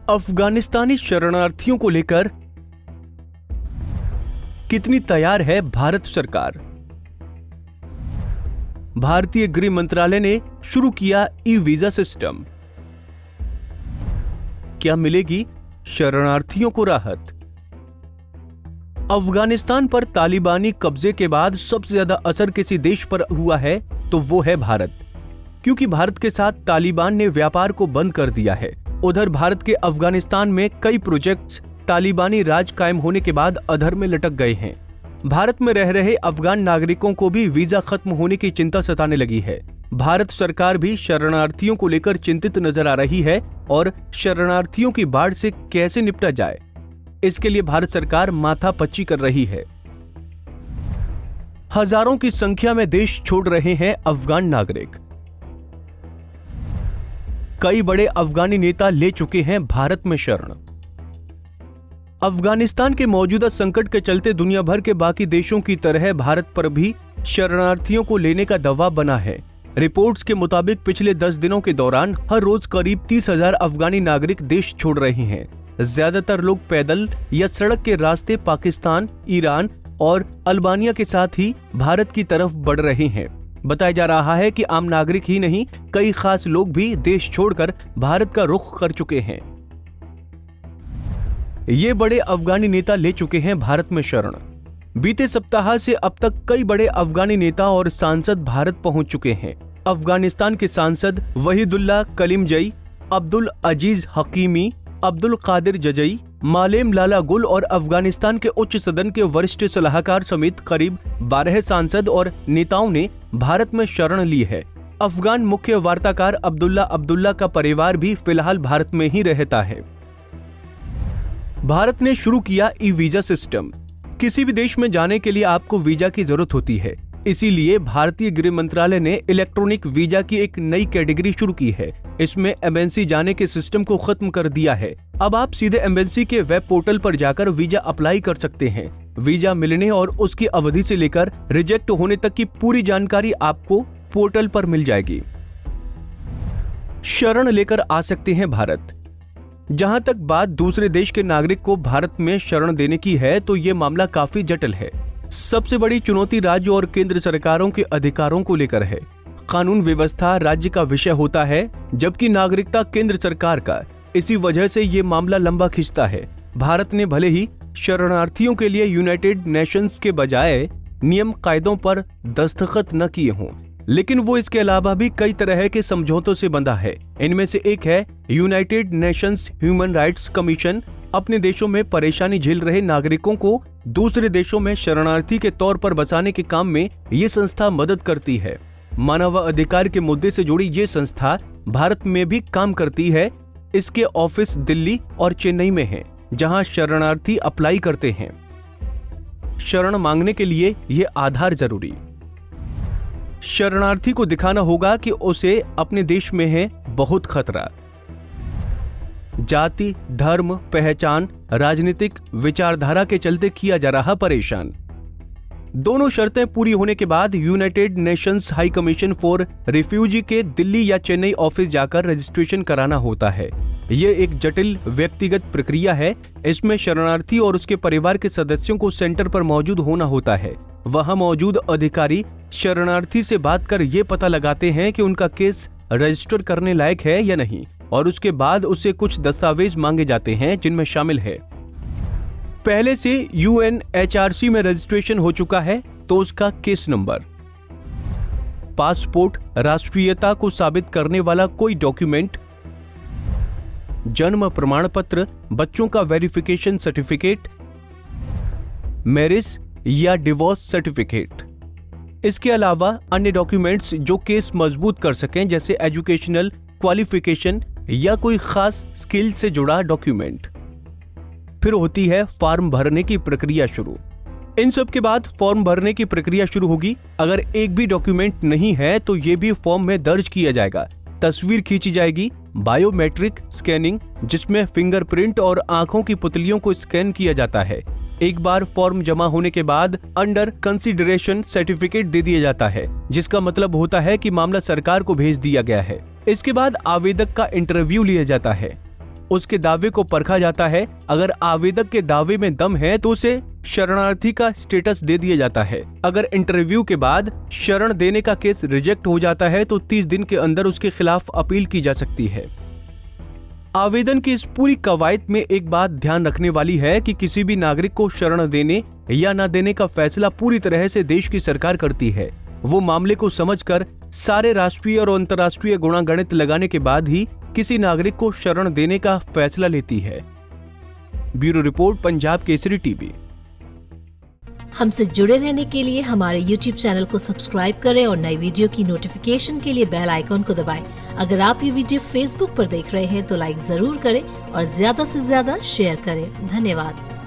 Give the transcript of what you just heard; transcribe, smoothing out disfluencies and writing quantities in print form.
अफगानिस्तानी शरणार्थियों को लेकर कितनी तैयार है भारत सरकार? भारतीय गृह मंत्रालय ने शुरू किया ई वीजा सिस्टम। क्या मिलेगी शरणार्थियों को राहत? अफगानिस्तान पर तालिबानी कब्जे के बाद सबसे ज्यादा असर किसी देश पर हुआ है तो वो है भारत, क्योंकि भारत के साथ तालिबान ने व्यापार को बंद कर दिया है। उधर भारत के अफगानिस्तान में कई प्रोजेक्ट्स तालिबानी राज कायम होने के बाद अधर में लटक गए हैं। भारत में रह रहे अफगान नागरिकों को भी वीजा खत्म होने की चिंता सताने लगी है। भारत सरकार भी शरणार्थियों को लेकर चिंतित नजर आ रही है और शरणार्थियों की बाढ़ से कैसे निपटा जाए, इसके लिए भारत सरकार माथापच्ची कर रही है। हजारों की संख्या में देश छोड़ रहे हैं अफगान नागरिक। कई बड़े अफगानी नेता ले चुके हैं भारत में शरण। अफगानिस्तान के मौजूदा संकट के चलते दुनिया भर के बाकी देशों की तरह भारत पर भी शरणार्थियों को लेने का दबाव बना है। रिपोर्ट्स के मुताबिक पिछले 10 दिनों के दौरान हर रोज करीब 30,000 अफगानी नागरिक देश छोड़ रहे हैं। ज्यादातर लोग पैदल या सड़क के रास्ते पाकिस्तान, ईरान और अल्बानिया के साथ ही भारत की तरफ बढ़ रहे हैं। बताया जा रहा है कि आम नागरिक ही नहीं, कई खास लोग भी देश छोड़कर भारत का रुख कर चुके हैं। ये बड़े अफगानी नेता ले चुके हैं भारत में शरण। बीते सप्ताह से अब तक कई बड़े अफगानी नेता और सांसद भारत पहुंच चुके हैं। अफगानिस्तान के सांसद वहीदुल्ला कलीमजई, अब्दुल अजीज हकीमी, अब्दुल कादिर जजई, मालेम लाला गुल और अफगानिस्तान के उच्च सदन के वरिष्ठ सलाहकार समेत करीब 12 सांसद और नेताओं ने भारत में शरण ली है। अफगान मुख्य वार्ताकार अब्दुल्ला का परिवार भी फिलहाल भारत में ही रहता है। भारत ने शुरू किया ई वीजा सिस्टम। किसी भी देश में जाने के लिए आपको वीजा की जरूरत होती है, इसीलिए भारतीय गृह मंत्रालय ने इलेक्ट्रॉनिक वीजा की एक नई कैटेगरी शुरू की है। इसमें एम्बेसी जाने के सिस्टम को खत्म कर दिया है। अब आप सीधे एम्बेसी के वेब पोर्टल पर जाकर वीजा अप्लाई कर सकते हैं। वीजा मिलने और उसकी अवधि से लेकर रिजेक्ट होने तक की पूरी जानकारी आपको पोर्टल पर मिल जाएगी। शरण लेकर आ सकते हैं भारत। जहां तक बात दूसरे देश के नागरिक को भारत में शरण देने की है तो ये मामला काफी जटिल है। सबसे बड़ी चुनौती राज्य और केंद्र सरकारों के अधिकारों को लेकर है। कानून व्यवस्था राज्य का विषय होता है, जबकि नागरिकता केंद्र सरकार का। इसी वजह से ये मामला लंबा खिंचता है। भारत ने भले ही शरणार्थियों के लिए यूनाइटेड नेशंस के बजाय नियम कायदों पर दस्तखत न किए हों, लेकिन वो इसके अलावा भी कई तरह के समझौतों से बंधा है। इनमें से एक है United Nations human rights commission. अपने देशों में परेशानी झेल रहे नागरिकों को दूसरे देशों में शरणार्थी के तौर पर बसाने के काम में ये संस्था मदद करती है। मानवाधिकार के मुद्दे से जुड़ी ये संस्था भारत में भी काम करती है। इसके ऑफिस दिल्ली और चेन्नई में हैं, जहां शरणार्थी अप्लाई करते हैं। शरण मांगने के लिए ये आधार जरूरी। शरणार्थी को दिखाना होगा कि उसे अपने देश में है बहुत खतरा। जाति, धर्म, पहचान, राजनीतिक विचारधारा के चलते किया जा रहा परेशान। दोनों शर्तें पूरी होने के बाद United Nations high commission for refugee के दिल्ली या चेन्नई ऑफिस जाकर रजिस्ट्रेशन कराना होता है। ये एक जटिल व्यक्तिगत प्रक्रिया है। इसमें शरणार्थी और उसके परिवार के सदस्यों को सेंटर पर मौजूद होना होता है। वहां मौजूद अधिकारी शरणार्थी से बात कर ये पता लगाते हैं कि उनका केस रजिस्टर करने लायक है या नहीं, और उसके बाद उससे कुछ दस्तावेज मांगे जाते हैं, जिनमें शामिल है पहले से UNHRC में रजिस्ट्रेशन हो चुका है तो उसका केस नंबर, पासपोर्ट, राष्ट्रीयता को साबित करने वाला कोई डॉक्यूमेंट, जन्म प्रमाण पत्र, बच्चों का वेरिफिकेशन सर्टिफिकेट, मैरिज या डिवोर्स सर्टिफिकेट। इसके अलावा अन्य डॉक्यूमेंट्स जो केस मजबूत कर सकें, जैसे एजुकेशनल क्वालिफिकेशन या कोई खास स्किल से जुड़ा डॉक्यूमेंट। फिर होती है फॉर्म भरने की प्रक्रिया शुरू। इन सब के बाद फॉर्म भरने की प्रक्रिया शुरू होगी। अगर एक भी डॉक्यूमेंट नहीं है तो ये भी फॉर्म में दर्ज किया जाएगा। तस्वीर खींची जाएगी, बायोमेट्रिक स्कैनिंग, जिसमें फिंगरप्रिंट और आंखों की पुतलियों को स्कैन किया जाता है। एक बार फॉर्म जमा होने के बाद अंडर कंसीडरेशन सर्टिफिकेट दे दिया जाता है, जिसका मतलब होता है कि मामला सरकार को भेज दिया गया है। इसके बाद आवेदक का इंटरव्यू लिया जाता है। उसके दावे को परखा जाता है। अगर आवेदक के दावे में दम है तो उसे शरणार्थी का स्टेटस दे दिया जाता है। अगर इंटरव्यू के बाद शरण देने का केस रिजेक्ट हो जाता है तो 30 दिन के अंदर उसके खिलाफ अपील की जा सकती है। आवेदन की इस पूरी कवायद में एक बात ध्यान रखने वाली है कि किसी भी नागरिक को शरण देने या न देने का फैसला पूरी तरह से देश की सरकार करती है। वो मामले को समझकर सारे राष्ट्रीय और अंतर्राष्ट्रीय गुणागणित लगाने के बाद ही किसी नागरिक को शरण देने का फैसला लेती है। Bureau report, Punjab Kesari TV. हमसे जुड़े रहने के लिए हमारे YouTube चैनल को सब्सक्राइब करें और नई वीडियो की नोटिफिकेशन के लिए बेल आइकॉन को दबाएं। अगर आप ये वीडियो Facebook पर देख रहे हैं तो लाइक जरूर करें और ज्यादा से ज्यादा शेयर करें। धन्यवाद।